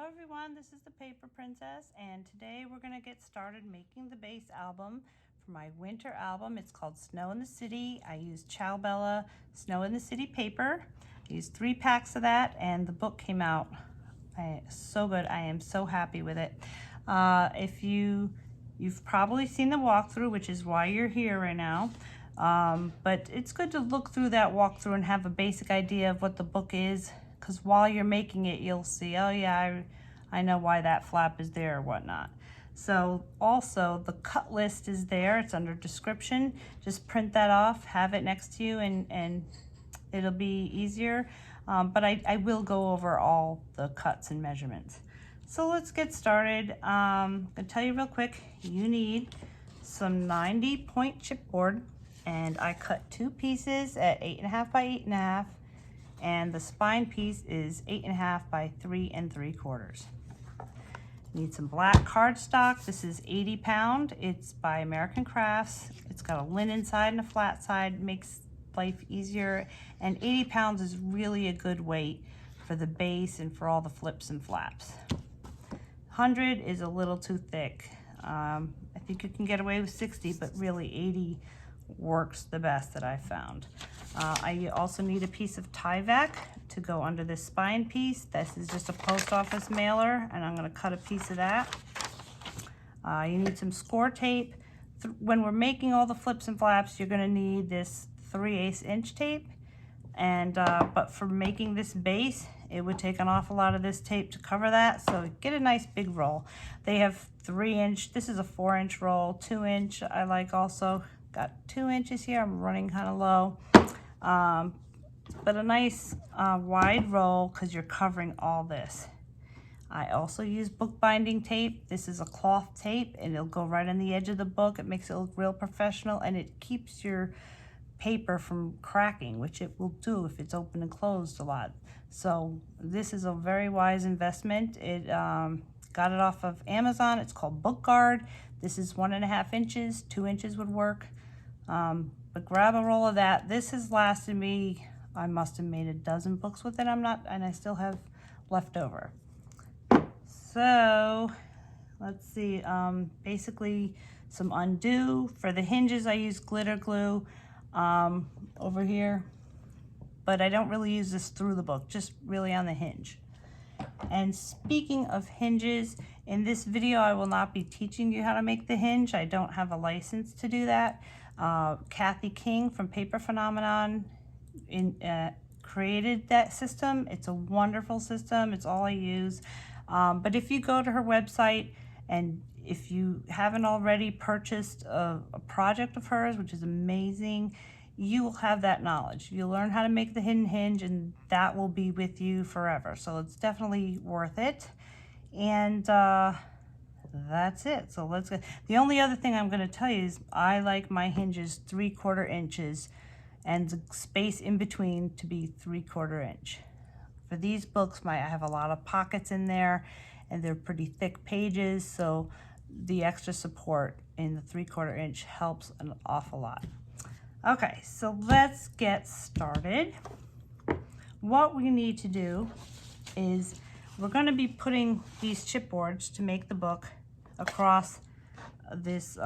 everyone, this is the Paper Princess, and today we're going to get started making the base album for my winter album. It's called Snow in the City. I used Ciao Bella Snow in the City paper. I used 3 packs of that, and the book came out so good. I am so happy with it. If you've probably seen the walkthrough, which is why you're here right now. But it's good to look through that walkthrough and have a basic idea of what the book is, because while you're making it, you'll see, oh yeah, I know why that flap is there or whatnot. So also the cut list is there. It's under description. Just print that off, have it next to you, and it'll be easier. But I will go over all the cuts and measurements. So let's get started. I'm gonna tell you real quick, you need some 90-point chipboard, and I cut 2 pieces at 8.5 by 8.5, and the spine piece is 8.5 by 3 3/4. Need some black cardstock. This is 80 pound. It's by American Crafts. It's got a linen side and a flat side, makes life easier, and 80 pounds is really a good weight for the base and for all the flips and flaps. 100 is a little too thick. I think you can get away with 60, but really 80 works the best that I've found. I also need a piece of Tyvek to go under this spine piece. This is just a post office mailer, and I'm going to cut a piece of that. You need some score tape. When we're making all the flips and flaps, you're going to need this 3/8 inch tape. And but for making this base, it would take an awful lot of this tape to cover that, so get a nice big roll. They have 3-inch, this is a 4-inch roll, 2-inch I like also. Got 2 inches here, I'm running kind of low. But a nice wide roll, because you're covering all this. I also use bookbinding tape. This is a cloth tape, and it'll go right on the edge of the book. It makes it look real professional, and it keeps your paper from cracking, which it will do if it's open and closed a lot. So this is a very wise investment. It got it off of Amazon. It's called Book Guard. This is 1.5 inches, 2 inches would work. But grab a roll of that. This has lasted me, I must have made a dozen books with it. And I still have left over. So let's see, basically some undo. For the hinges, I use glitter glue over here, but I don't really use this through the book, just really on the hinge. And speaking of hinges, in this video I will not be teaching you how to make the hinge. I don't have a license to do that. Kathy King from Paper Phenomenon created that system. It's a wonderful system. It's all I use. But if you go to her website, and if you haven't already purchased a project of hers, which is amazing, you will have that knowledge. You'll learn how to make the hidden hinge, and that will be with you forever. So it's definitely worth it. And that's it. So let's go. The only other thing I'm going to tell you is I like my hinges 3/4 inches and the space in between to be 3/4 inch. For these books, I have a lot of pockets in there, and they're pretty thick pages, so the extra support in the 3/4 inch helps an awful lot. Okay, so let's get started. What we need to do is we're going to be putting these chipboards to make the book across this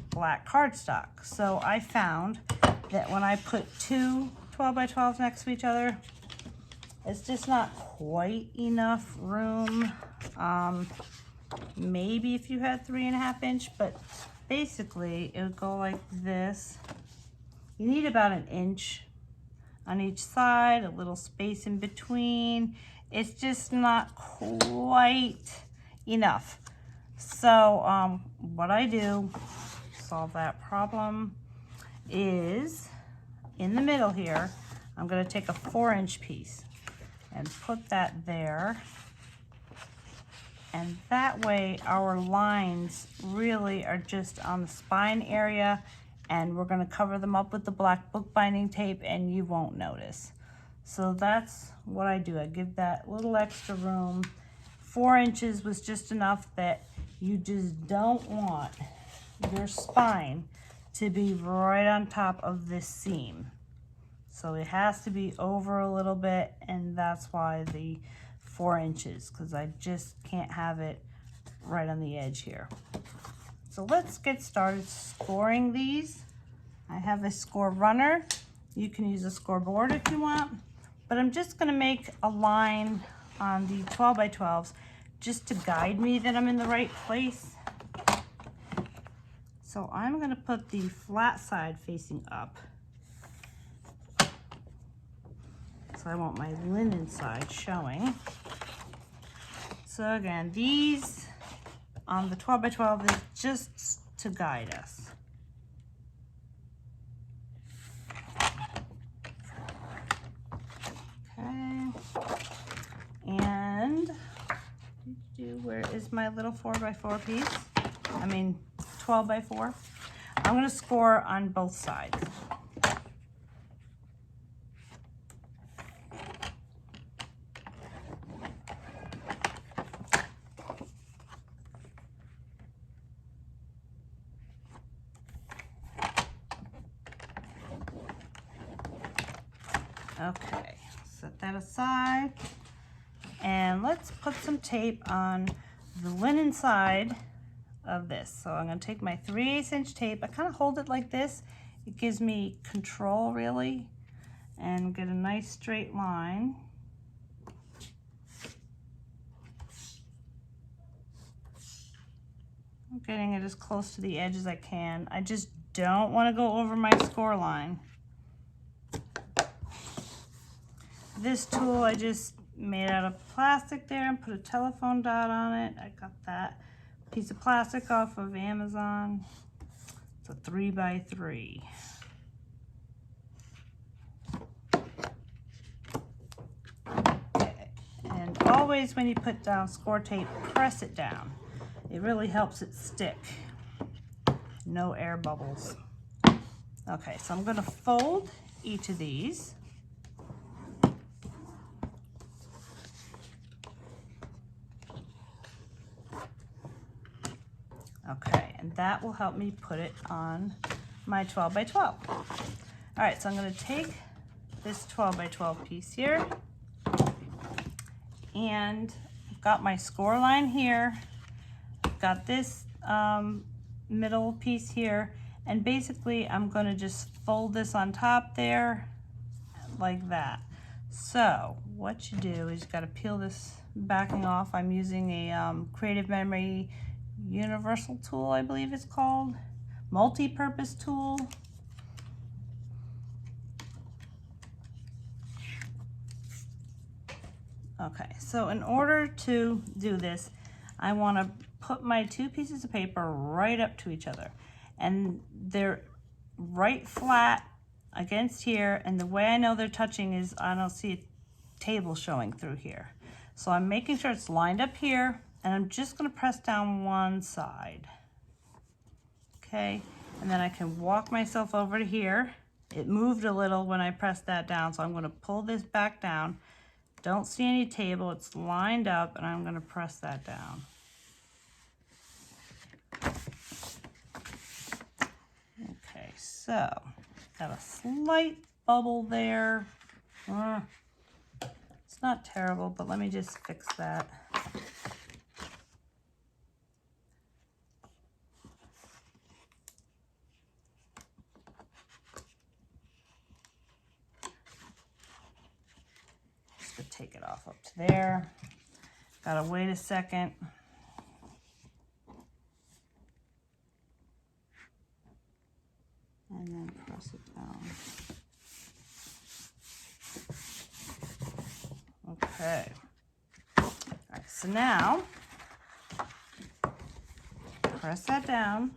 black cardstock. So I found that when I put 2 12 by 12s next to each other, it's just not quite enough room. Maybe if you had 3.5 inch, but basically it would go like this. You need about 1 inch on each side, a little space in between. It's just not quite enough. So what I do to solve that problem is in the middle here, I'm going to take a 4-inch piece and put that there. And that way our lines really are just on the spine area, and we're going to cover them up with the black bookbinding tape, and you won't notice. So that's what I do. I give that little extra room. 4 inches was just enough that you just don't want your spine to be right on top of this seam. So it has to be over a little bit, and that's why the 4 inches because I just can't have it right on the edge here. So let's get started scoring these. I have a score runner. You can use a scoreboard if you want, but I'm just going to make a line on the 12 by 12s just to guide me that I'm in the right place. So I'm going to put the flat side facing up. So I want my linen side showing. So again, these on the 12 by 12 is just to guide us. Okay. And where is my little 4 by 4 piece? I mean 12 by 4. I'm going to score on both sides. Okay, set that aside, and let's put some tape on the linen side of this. So I'm going to take my 3/8 inch tape. I kind of hold it like this. It gives me control really, and get a nice straight line. I'm getting it as close to the edge as I can. I just don't want to go over my score line. This tool I just made out of plastic there and put a telephone dot on it. I got that piece of plastic off of Amazon. It's a 3 by 3. Okay. And always when you put down score tape, press it down. It really helps it stick. No air bubbles. Okay, so I'm going to fold each of these. Okay, and that will help me put it on my 12 by 12. All right, so I'm going to take this 12 by 12 piece here, and I've got my score line here. I've got this middle piece here, and basically I'm going to just fold this on top there like that. So what you do is you got to peel this backing off. I'm using a Creative Memory universal tool, I believe it's called, multi-purpose tool. Okay, so in order to do this, I want to put my 2 pieces of paper right up to each other, and they're right flat against here, and the way I know they're touching is I don't see a table showing through here. So I'm making sure it's lined up here, and I'm just going to press down one side. Okay, and then I can walk myself over to here. It moved a little when I pressed that down, so I'm going to pull this back down. Don't see any table, it's lined up, and I'm going to press that down. Okay, so got a slight bubble there. It's not terrible, but let me just fix that. Take it off up to there. Gotta wait a second. And then press it down. Okay. All right, so now press that down.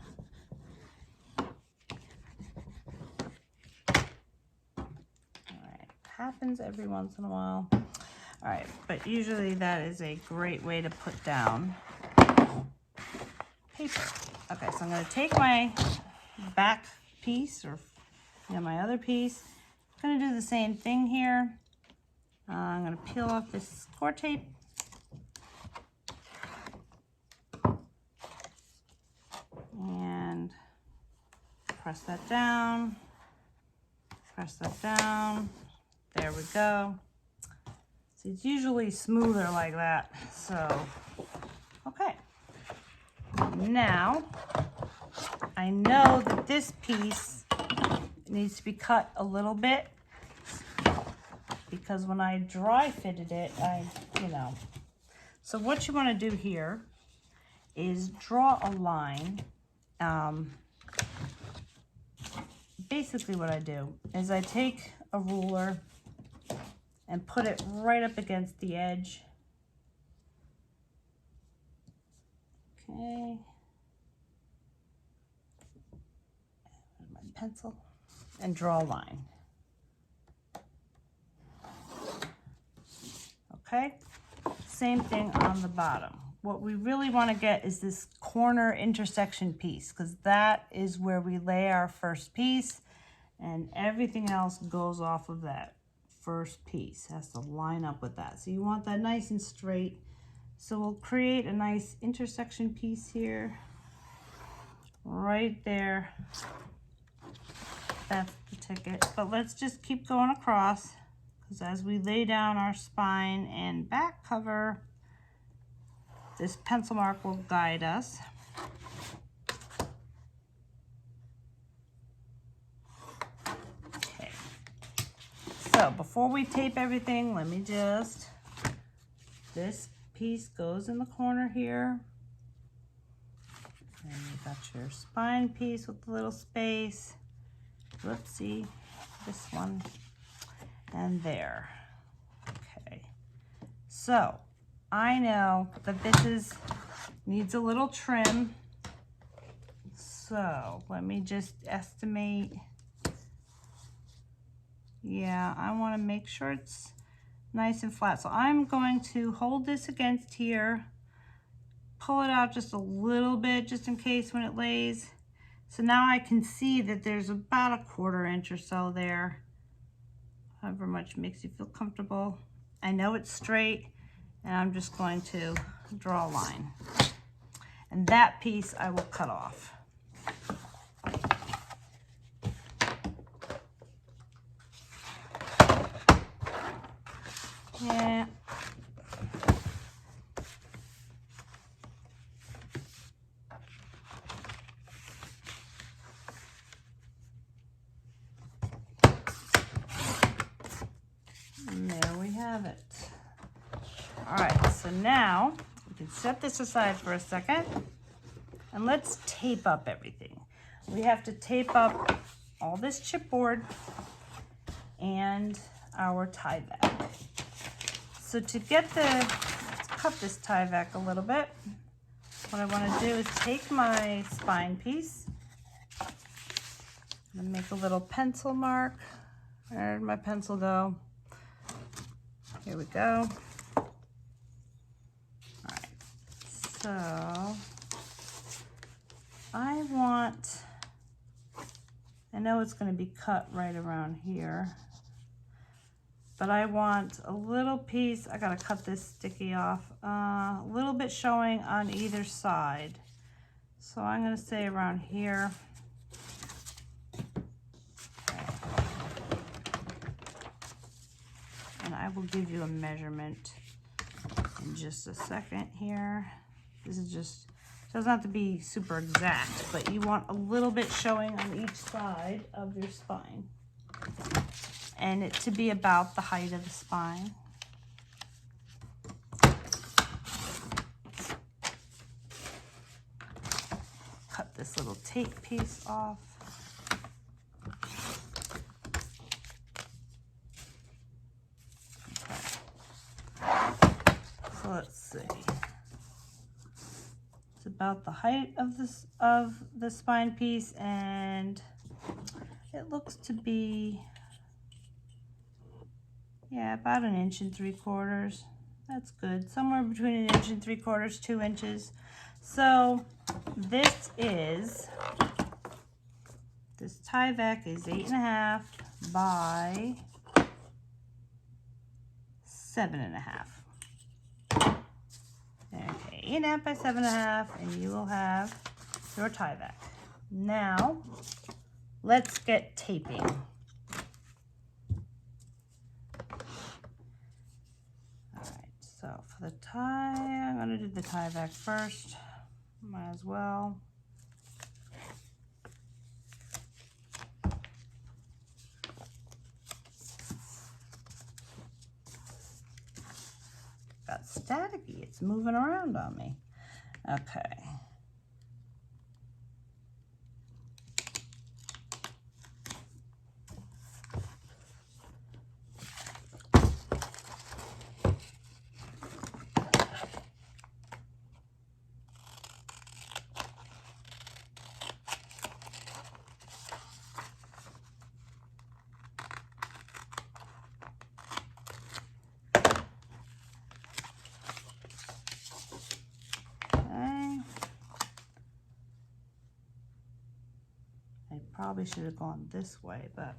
All right, happens every once in a while. All right, but usually that is a great way to put down paper. Okay, so I'm going to take my back piece, or my other piece. I'm going to do the same thing here. I'm going to peel off this score tape. And press that down. Press that down. There we go. It's usually smoother like that. So, okay. Now, I know that this piece needs to be cut a little bit because when I dry fitted it, So what you want to do here is draw a line. Basically what I do is I take a ruler and put it right up against the edge. Okay. My pencil and draw a line. Okay. Same thing on the bottom. What we really want to get is this corner intersection piece, because that is where we lay our first piece, and everything else goes off of that first piece. It has to line up with that. So you want that nice and straight. So we'll create a nice intersection piece here, right there. That's the ticket. But let's just keep going across, because as we lay down our spine and back cover, this pencil mark will guide us. Okay. So before we tape everything, let me just, this piece goes in the corner here. And you got your spine piece with the little space. Whoopsie, this one. And there. Okay. So I know that this needs a little trim. So let me just estimate. Yeah, I want to make sure it's nice and flat. So I'm going to hold this against here, pull it out just a little bit, just in case when it lays. So now I can see that there's about 1/4 inch or so there. However much makes you feel comfortable. I know it's straight, and I'm just going to draw a line. And that piece I will cut off. Yeah. And there we have it. All right, so now we can set this aside for a second, and let's tape up everything. We have to tape up all this chipboard and our tie back. So to get let's cut this tie back a little bit. What I want to do is take my spine piece and make a little pencil mark. Where'd my pencil go? Here we go. All right, so I know it's going to be cut right around here, but I want a little piece. I got to cut this sticky off, a little bit showing on either side. So I'm going to say around here. And I will give you a measurement in just a second here. This is just, doesn't have to be super exact, but you want a little bit showing on each side of your spine. And it to be about the height of the spine. Cut this little tape piece off. So let's see. It's about the height of the spine piece, and it looks to be, yeah, about 1 3/4 inches. That's good. Somewhere between 1 3/4 2 inches. So this tie back is 8.5 by 7.5. Okay, 8.5 by 7.5, and you will have your tie back. Now, let's get taping. tie. I'm going to do the tie back first. Might as well. Got staticky. It's moving around on me. Okay. Probably should have gone this way, but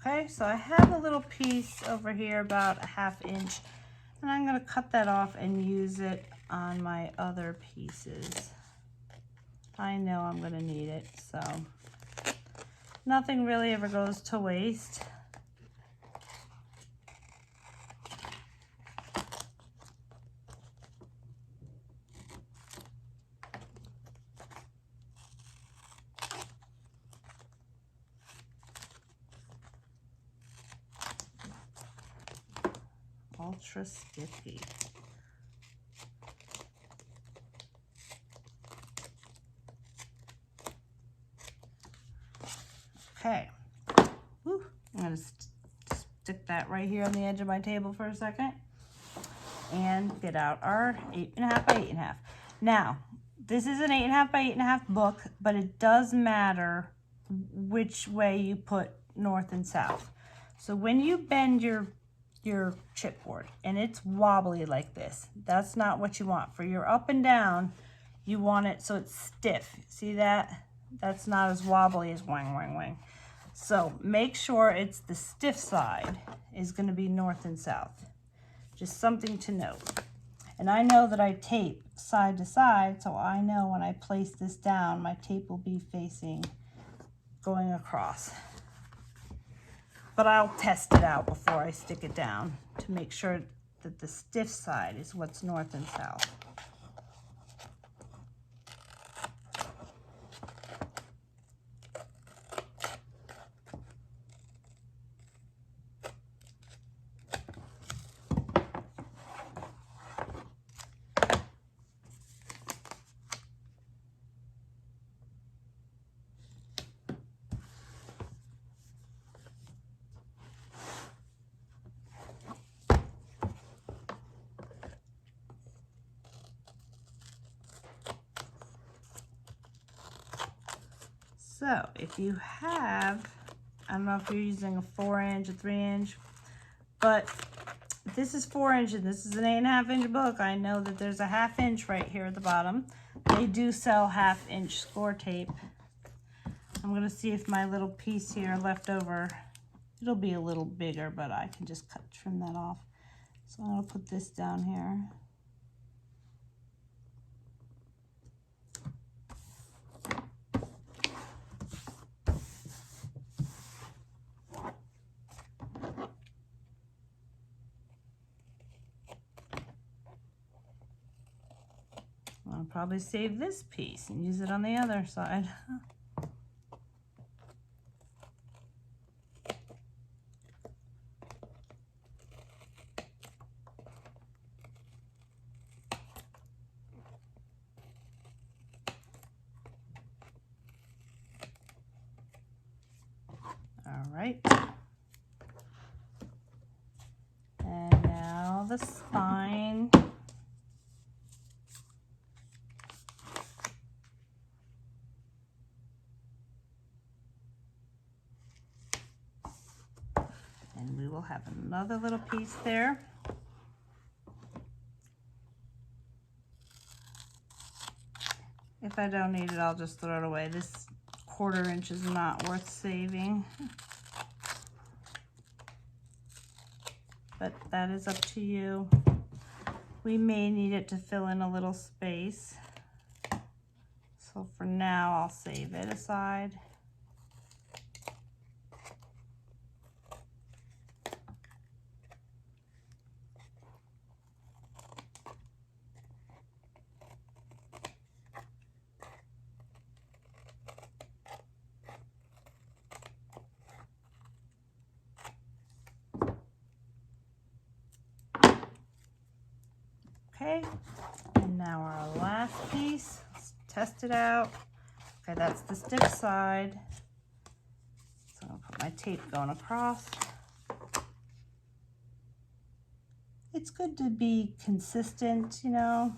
okay, so I have a little piece over here about a 1/2 inch. And I'm going to cut that off and use it on my other pieces. I know I'm going to need it, so nothing really ever goes to waste. Ultra sticky. Okay. Whew. I'm going to stick that right here on the edge of my table for a second and get out our 8.5 by 8.5. Now, this is an 8.5 by 8.5 book, but it does matter which way you put north and south. So when you bend your chipboard and it's wobbly like this, that's not what you want. For your up and down, you want it so it's stiff. See that? That's not as wobbly as wang, wang, wang. So make sure it's the stiff side is going to be north and south. Just something to note. And I know that I tape side to side, so I know when I place this down, my tape will be facing, going across. But I'll test it out before I stick it down to make sure that the stiff side is what's north and south. So if you have, I don't know if you're using a 4-inch, a 3-inch, but this is 4 inches. This is an 8.5 inch book. I know that there's a 1/2 inch right here at the bottom. They do sell 1/2 inch score tape. I'm going to see if my little piece here left over, it'll be a little bigger, but I can just trim that off. So I'm going to put this down here. I'll probably save this piece and use it on the other side. All right. And now the spine. And we will have another little piece there. If I don't need it, I'll just throw it away. This 1/4 inch is not worth saving. but that is up to you. We may need it to fill in a little space. So for now, I'll save it aside. Okay, and now our last piece, let's test it out. Okay, that's the stiff side. So I'll put my tape going across. It's good to be consistent, you know.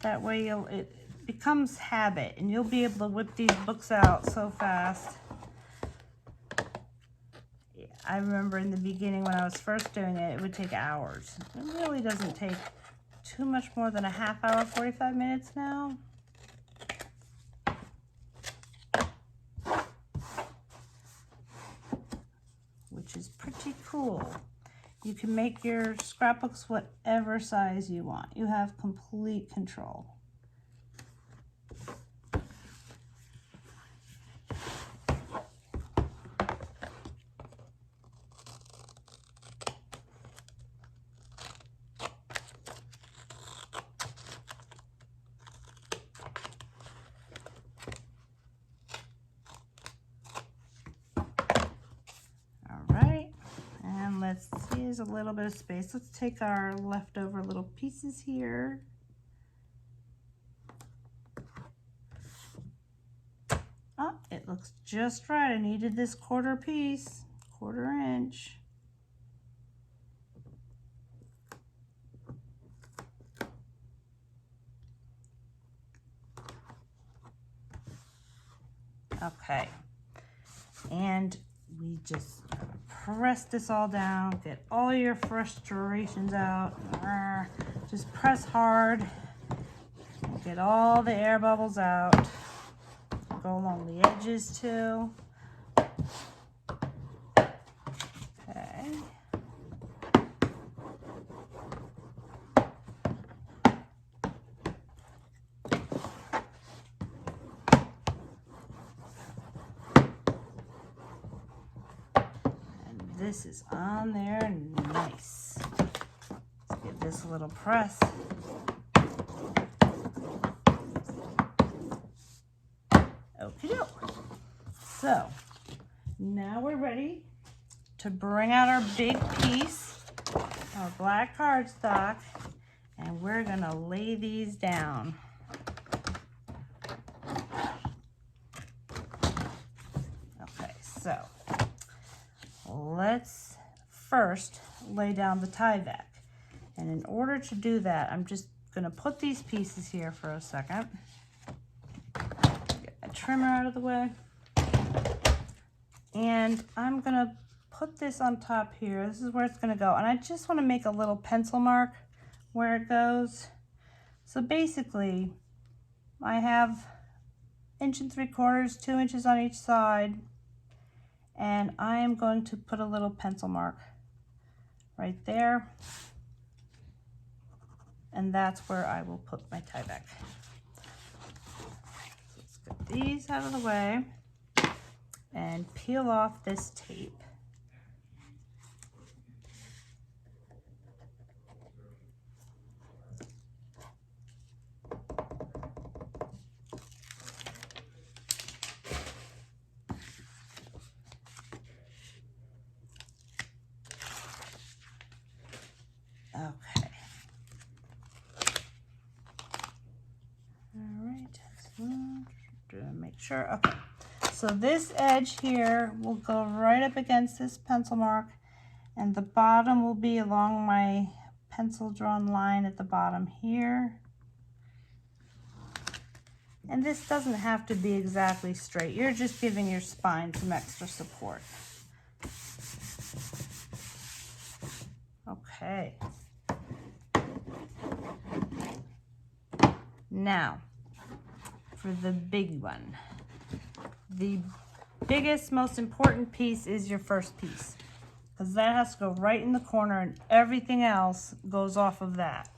That way it becomes habit and you'll be able to whip these books out so fast. I remember in the beginning when I was first doing it, it would take hours. It really doesn't take too much more than a half hour, 45 minutes now. Which is pretty cool. You can make your scrapbooks whatever size you want. You have complete control. Let's see, there's a little bit of space. Let's take our leftover little pieces here. Oh, it looks just right. I needed this quarter piece, 1/4 inch. Okay, and we just press this all down, get all your frustrations out. Just press hard, get all the air bubbles out. Go along the edges too. Okay. This is on there, nice. Let's give this a little press. Okie doke. So now we're ready to bring out our big piece, our black cardstock, and we're gonna lay these down. Okay, so let's first lay down the Tyvek. And in order to do that, I'm just gonna put these pieces here for a second. Get my trimmer out of the way. And I'm gonna put this on top here. This is where it's gonna go. And I just wanna make a little pencil mark where it goes. So basically, I have 1 3/4 inches, 2 inches on each side. And I am going to put a little pencil mark right there. And that's where I will put my Tyvek. So let's get these out of the way and peel off this tape. Okay. All right. So make sure. Okay. So this edge here will go right up against this pencil mark, and the bottom will be along my pencil drawn line at the bottom here. And this doesn't have to be exactly straight. You're just giving your spine some extra support. Okay. Now, for the big one. The biggest, most important piece is your first piece. because that has to go right in the corner and everything else goes off of that.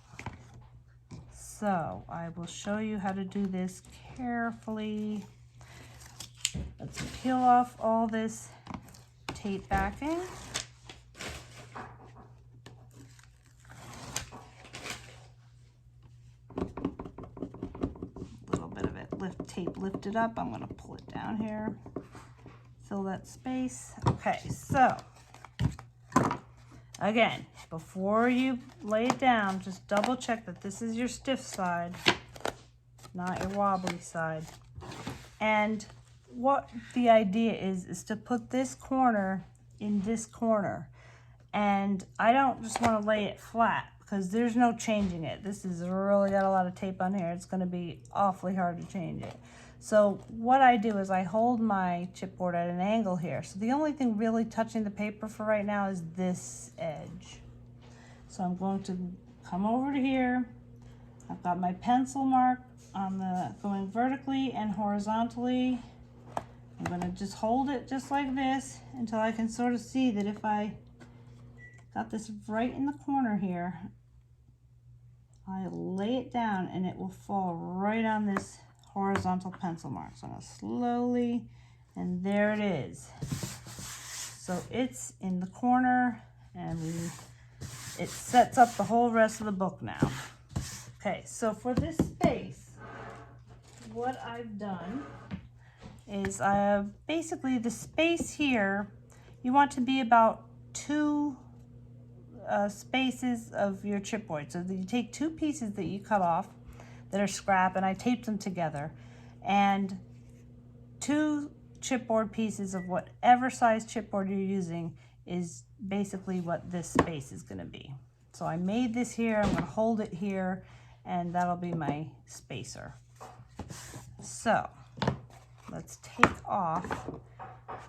So I will show you how to do this carefully. Let's peel off all this tape backing. A little bit of it tape lifted up. I'm going to pull it down here. Fill that space. Okay, so again, before you lay it down, just double check that this is your stiff side, not your wobbly side. And what the idea is to put this corner in this corner. And I don't just want to lay it flat because there's no changing it. This is really got a lot of tape on here. It's going to be awfully hard to change it. So what I do is I hold my chipboard at an angle here. So the only thing really touching the paper for right now is this edge. So I'm going to come over to here. I've got my pencil mark on the going vertically and horizontally. I'm going to just hold it just like this until I can sort of see that if I got this right in the corner here, I lay it down and it will fall right on this horizontal pencil mark. So I'm going to slowly, and there it is. So it's in the corner, and it sets up the whole rest of the book now. Okay, so for this space, what I've done is basically the space here, you want to be about 2 spaces of your chipboard. So that you take 2 pieces that you cut off that are scrap, and I taped them together, and 2 chipboard pieces of whatever size chipboard you're using is basically what this space is going to be. So I made this here, I'm going to hold it here, and that'll be my spacer. So let's take off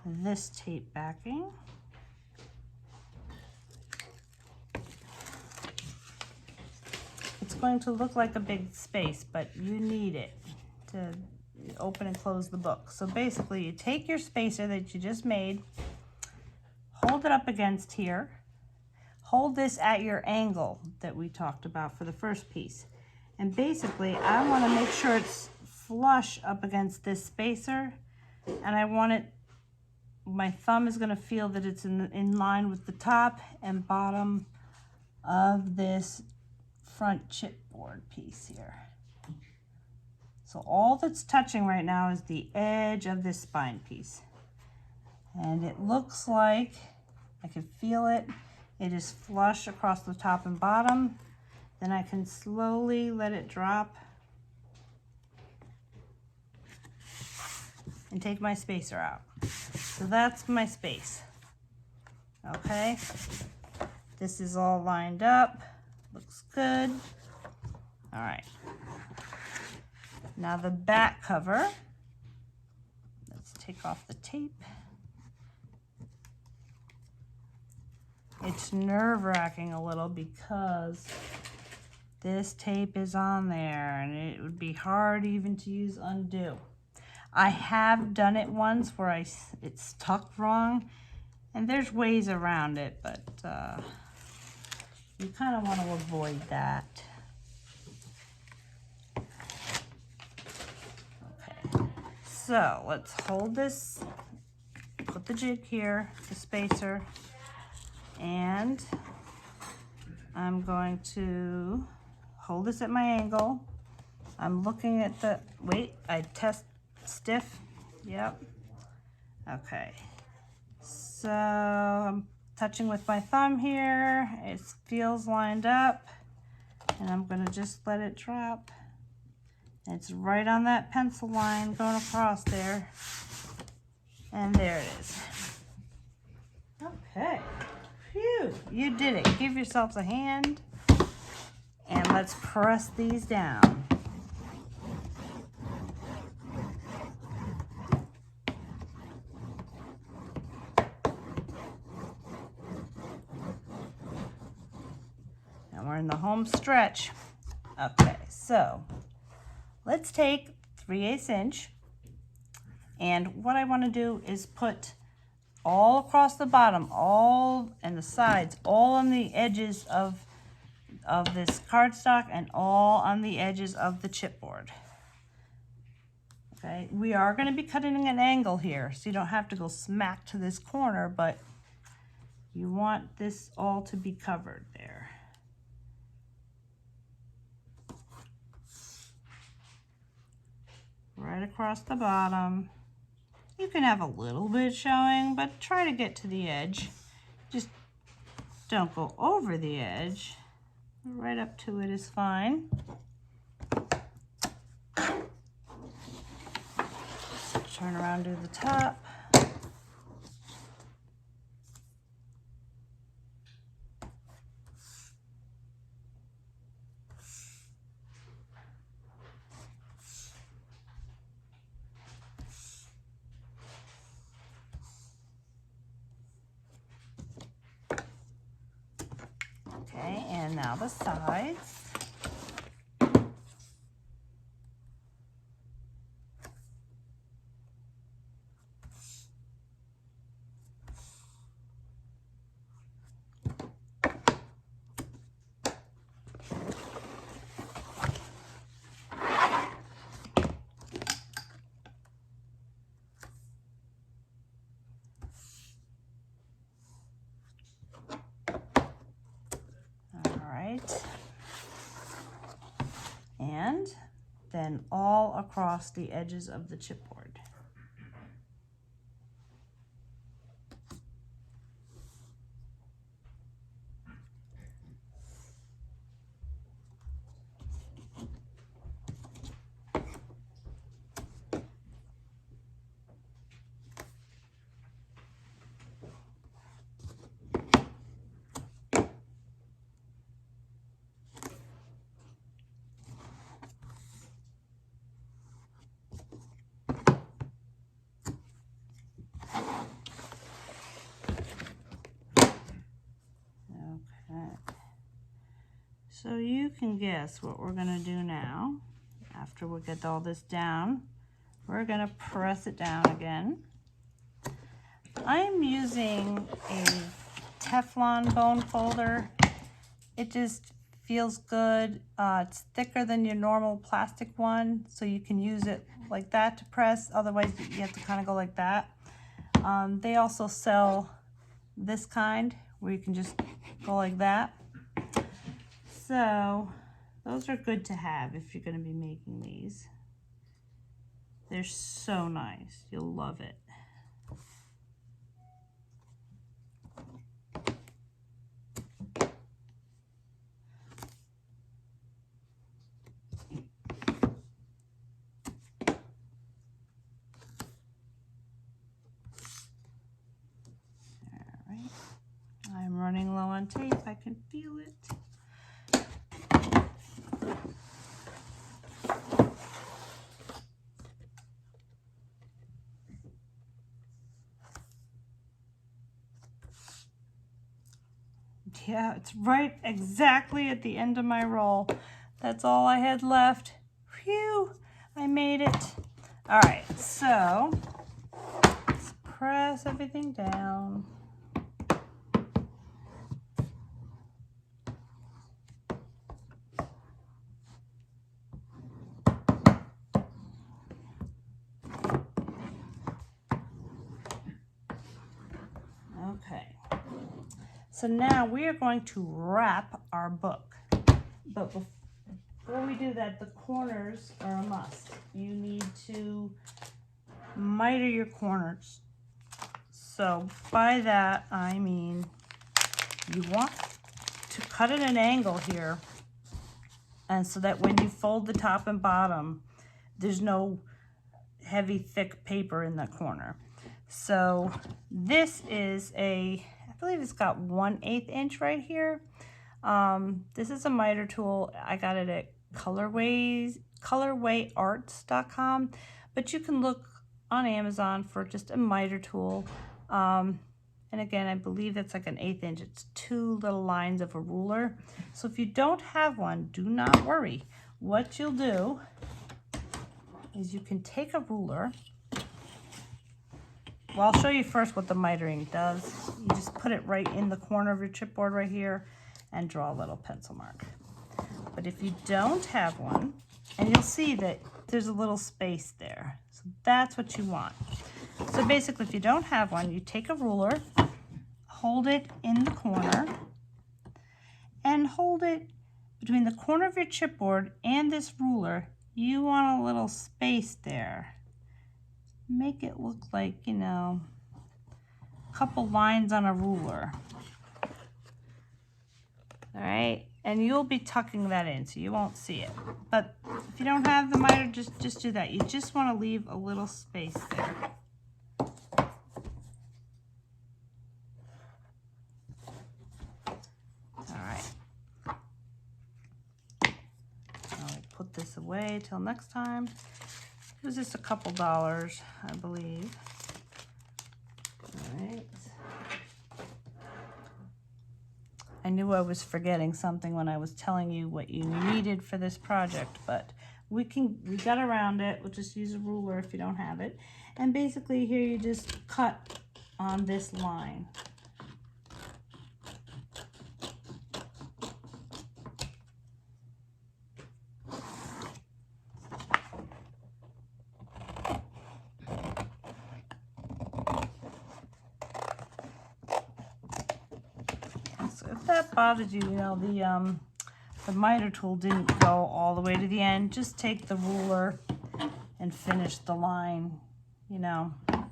this tape backing. It's going to look like a big space, but you need it to open and close the book. So basically you take your spacer that you just made, hold it up against here, hold this at your angle that we talked about for the first piece. And basically I want to make sure it's flush up against this spacer, and I want it, my thumb is going to feel that it's in line with the top and bottom of this front chipboard piece here. So all that's touching right now is the edge of this spine piece. And it looks like, I can feel it, it is flush across the top and bottom. Then I can slowly let it drop and take my spacer out. So that's my space. Okay, this is all lined up, looks good. All right, now the back cover, let's take off the tape. It's nerve-wracking a little because this tape is on there and it would be hard even to use undo. I have done it once where it's stuck wrong, and there's ways around it, but you kind of want to avoid that. Okay, so let's hold this, put the jig here, the spacer, and I'm going to hold this at my angle. I'm looking at the, wait, I test stiff, yep. Okay, so I'm touching with my thumb here, it feels lined up, and I'm gonna just let it drop. It's right on that pencil line going across there, and there it is. Okay, phew, you did it. Give yourselves a hand, and let's press these down. We're in the home stretch. Okay, so let's take 3/8 inch, and what I want to do is put all across the bottom, all and the sides, all on the edges of this cardstock and all on the edges of the chipboard. Okay, we are going to be cutting an angle here, so you don't have to go smack to this corner, but you want this all to be covered there. Right across the bottom. You can have a little bit showing, but try to get to the edge. Just don't go over the edge. Right up to it is fine. Turn around to the top. Okay, and now the sides. And then all across the edges of the chipboard. So you can guess what we're gonna do now. After we get all this down, we're gonna press it down again. I'm using a Teflon bone folder. It just feels good. It's thicker than your normal plastic one, so you can use it like that to press. Otherwise, you have to kind of go like that. They also sell this kind where you can just go like that. So those are good to have if you're going to be making these. They're so nice. You'll love it. All right. I'm running low on tape. I can feel it. Yeah, it's right exactly at the end of my roll. That's all I had left. Phew, I made it. All right, so let's press everything down. Okay. So now we are going to wrap our book. But before we do that, the corners are a must. You need to miter your corners. So by that, I mean you want to cut at an angle here, and so that when you fold the top and bottom, there's no heavy, thick paper in the corner. So this is a, I believe it's got 1/8 inch right here. This is a miter tool. I got it at colorwayarts.com, but you can look on Amazon for just a miter tool. And again, I believe that's like an 1/8 inch. It's 2 little lines of a ruler. So if you don't have one, do not worry. What you'll do is you can take a ruler well, I'll show you first what the mitering does. You just put it right in the corner of your chipboard right here and draw a little pencil mark. But if you don't have one, and you'll see that there's a little space there. So that's what you want. So basically, if you don't have one, you take a ruler, hold it in the corner, and hold it between the corner of your chipboard and this ruler. You want a little space there. Make it look like, you know, a couple lines on a ruler. All right, and you'll be tucking that in so you won't see it. But if you don't have the miter, just do that. You just want to leave a little space there. All right. I'll put this away till next time. It was just a couple dollars, I believe. All right. I knew I was forgetting something when I was telling you what you needed for this project, but we got around it. We'll just use a ruler if you don't have it. And basically here you just cut on this line. If that bothered you, you know, the miter tool didn't go all the way to the end. Just take the ruler and finish the line, you know. Okay.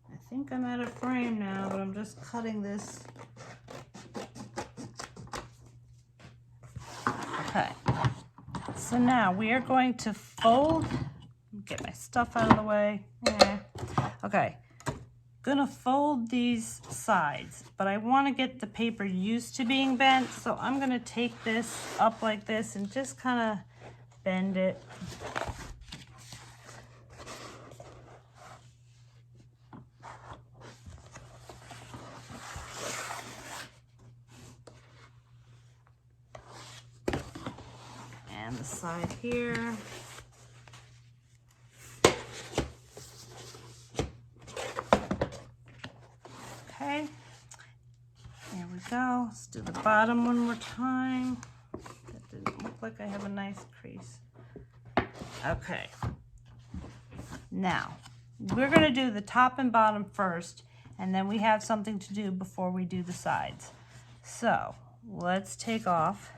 I think I'm out of frame now, but I'm just cutting this. Okay, so now we are going to fold, get my stuff out of the way. Okay, gonna fold these sides, but I want to get the paper used to being bent, so I'm gonna take this up like this and just kind of bend it. And the side here. Okay, there we go. Let's do the bottom one more time. That didn't look like I have a nice crease. Okay, now we're gonna do the top and bottom first, and then we have something to do before we do the sides. So let's take off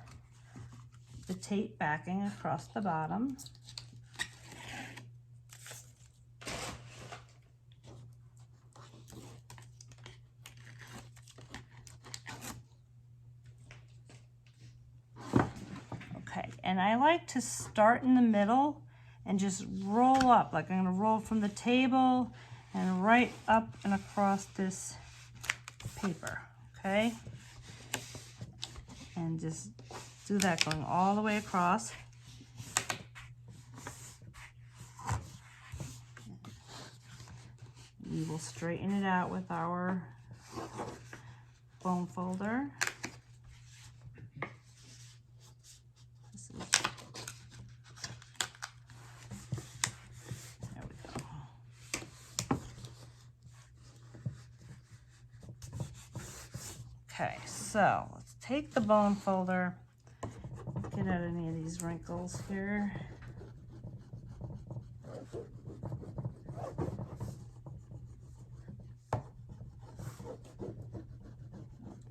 the tape backing across the bottom. Okay, and I like to start in the middle and just roll up, like I'm gonna roll from the table and right up and across this paper, okay? And just do that going all the way across. We will straighten it out with our bone folder. There we go. Okay, so let's take the bone folder, get out any of these wrinkles here.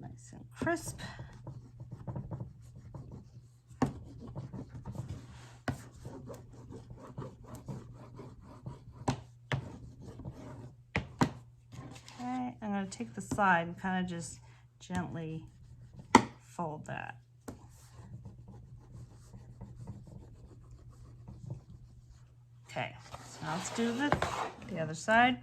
Nice and crisp. Okay, I'm going to take the side and kind of just gently fold that. Okay, so now let's do the other side.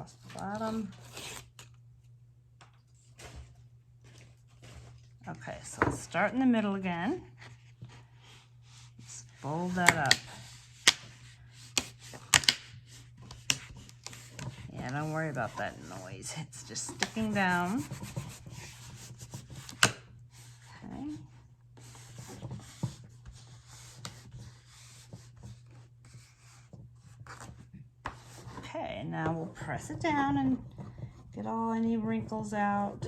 across the bottom. Okay, so let's start in the middle again. Let's fold that up. Yeah, don't worry about that noise. It's just sticking down. Okay. Okay, now we'll press it down and get any wrinkles out.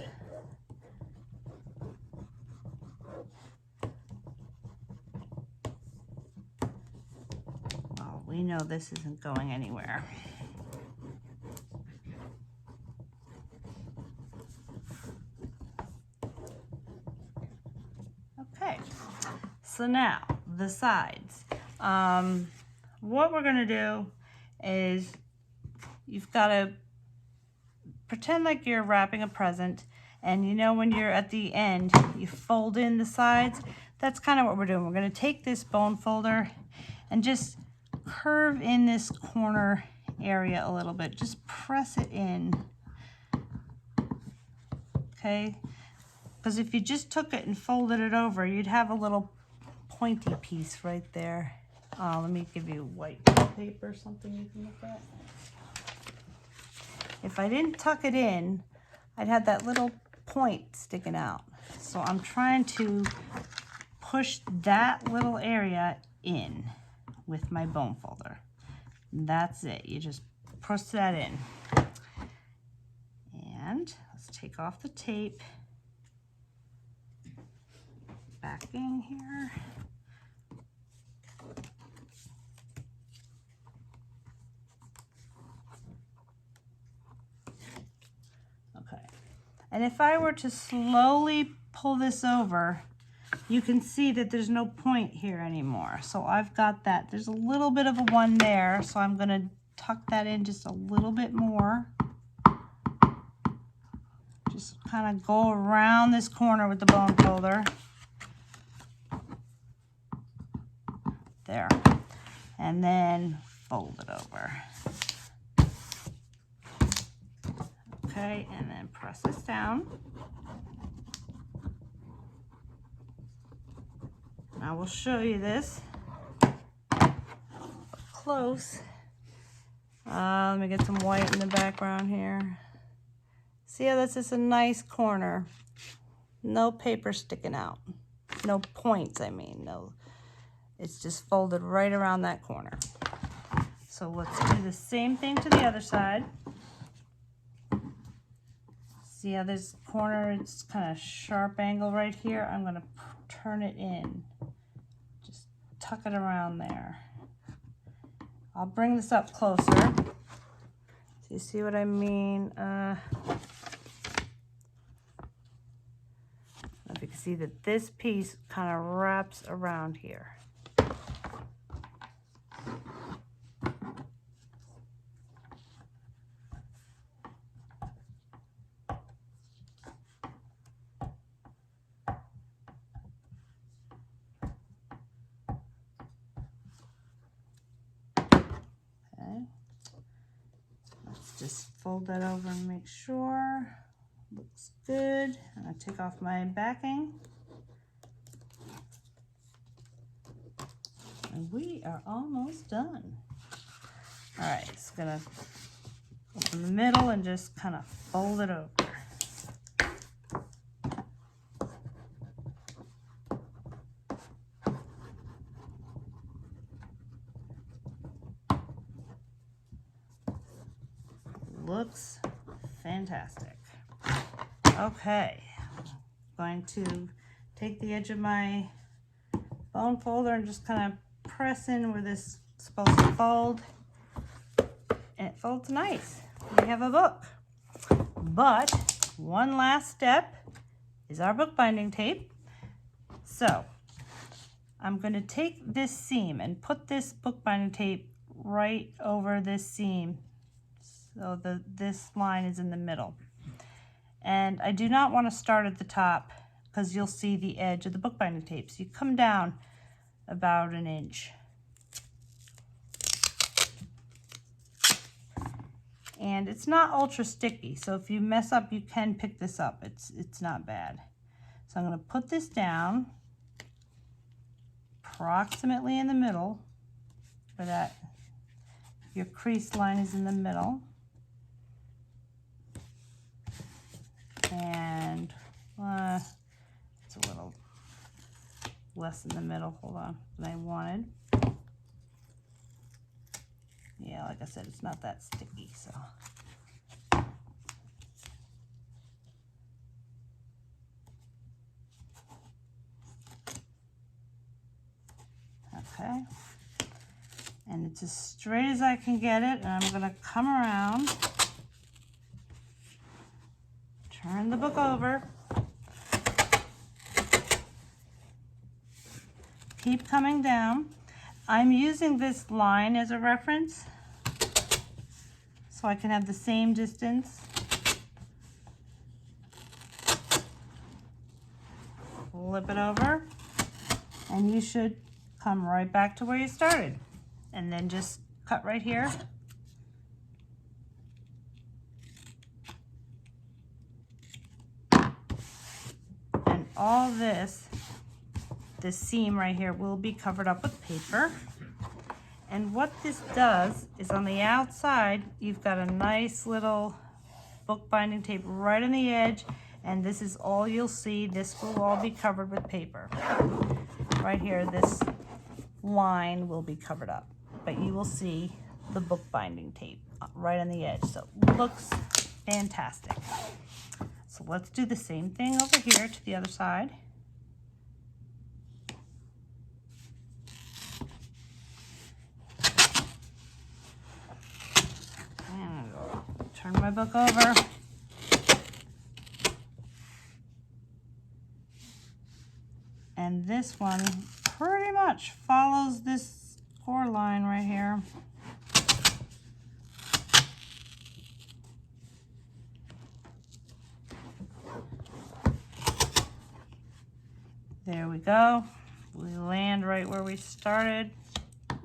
Well, we know this isn't going anywhere. Okay, so now the sides. What we're gonna do is you've got to pretend like you're wrapping a present, and you know when you're at the end, you fold in the sides. That's kind of what we're doing. We're going to take this bone folder and just curve in this corner area a little bit. Just press it in. Okay? Because if you just took it and folded it over, you'd have a little pointy piece right there. Let me give you white paper or something you can look at. If I didn't tuck it in, I'd have that little point sticking out. So I'm trying to push that little area in with my bone folder. And that's it. You just push that in. And let's take off the tape. Backing here. And if I were to slowly pull this over, you can see that there's no point here anymore. So I've got that. There's a little bit of a one there, so I'm going to tuck that in just a little bit more. Just kind of go around this corner with the bone folder. There. And then fold it over. Okay, and then press this down. I will show you this up close. Let me get some white in the background here. See how that's just a nice corner. No paper sticking out. No points, I mean. No, it's just folded right around that corner. So let's do the same thing to the other side. See how this corner, it's kind of sharp angle right here? I'm going to turn it in. Just tuck it around there. I'll bring this up closer. So you see what I mean? If you can see that this piece kind of wraps around here. Just fold that over and make sure. Looks good. I'm going to take off my backing. And we are almost done. All right, it's going to open the middle and just kind of fold it over. Looks fantastic. Okay, I'm going to take the edge of my bone folder and just kind of press in where this is supposed to fold, and it folds nice. We have a book. But one last step is our bookbinding tape. So I'm going to take this seam and put this bookbinding tape right over this seam. So this line is in the middle. And I do not want to start at the top because you'll see the edge of the bookbinding tape. So you come down about an inch. And it's not ultra sticky, so if you mess up, you can pick this up. It's not bad. So I'm going to put this down approximately in the middle, where that your crease line is in the middle. And it's a little less in the middle, hold on, than I wanted. Yeah, like I said, it's not that sticky, so. Okay. And it's as straight as I can get it, and I'm gonna come around, turn the book over, keep coming down. I'm using this line as a reference so I can have the same distance. Flip it over, and you should come right back to where you started. And then just cut right here. And all this seam right here will be covered up with paper. And what this does is on the outside, you've got a nice little bookbinding tape right on the edge, and this is all you'll see. This will all be covered with paper. Right here, this line will be covered up, but you will see the bookbinding tape right on the edge. So it looks fantastic. So let's do the same thing over here to the other side. And I'll turn my book over. And this one pretty much follows this core line right here. There we go. We land right where we started. I'm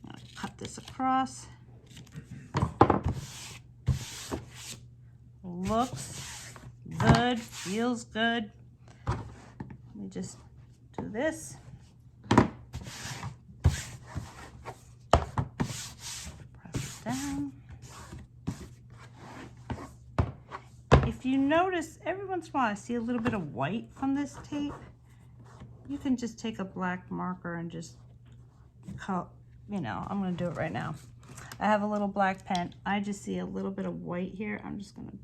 gonna cut this across. Looks good, feels good. Let me just do this. Press it down. If you notice, every once in a while I see a little bit of white on this tape. You can just take a black marker and just cut, you know, I'm going to do it right now. I have a little black pen. I just see a little bit of white here. I'm just going to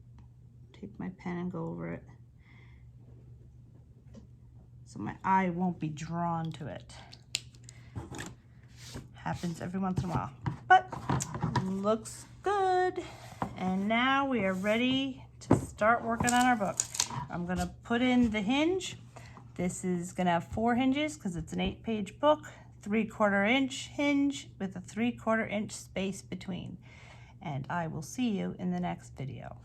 take my pen and go over it, so my eye won't be drawn to it. Happens every once in a while, but looks good. And now we are ready to start working on our book. I'm gonna put in the hinge. This is gonna have 4 hinges because it's an 8-page book, 3/4 inch hinge with a 3/4 inch space between. And I will see you in the next video.